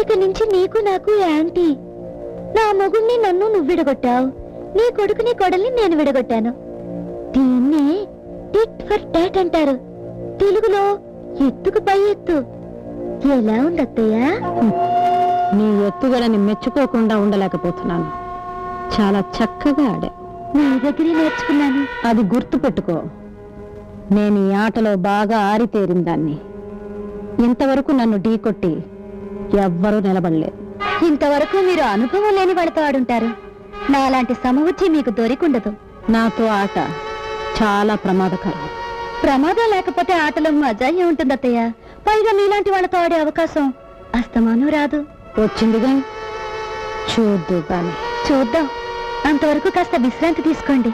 ఇక నుంచి నీకు నాకు యాంటీ. నా మొగుణ్ణి నన్ను నువ్వు విడగొట్టావు, నీ కొడుకుని కొడల్ని నేను విడగొట్టాను. దీన్ని టిట్ ఫర్ టాట్ అంటారు, తెలుగులో ఎత్తుకు పై ఎత్తు. ఎలా ఉంది అత్తయ్య? నీ ఎత్తుగలని మెచ్చుకోకుండా ఉండలేకపోతున్నాను. చాలా చక్కగా ఆడా. నీ దగ్గరే నేర్చుకున్నాను. అది గుర్తు పెట్టుకో, నేను ఈ ఆటలో బాగా ఆరితేరిన దాన్ని. ఇంతవరకు నన్ను ఢీకొట్టి ఎవ్వరూ నిలబడలేదు. ఇంతవరకు మీరు అనుభవం లేని వాళ్ళతో ఆడుంటారు. నాలాంటి సమవుచ్చి మీకు దొరికుండదు. నాతో ఆట చాలా ప్రమాదకరం. ప్రమాదం లేకపోతే ఆటలో మజా ఏముంటుంది అత్తయ్య? పైగా మీలాంటి వాళ్ళతో ఆడే అవకాశం అస్తమానం రాదు. వచ్చిందిగా, చూద్దు గాని. చూద్దాం. అంతవరకు కాస్త విశ్రాంతి తీసుకోండి.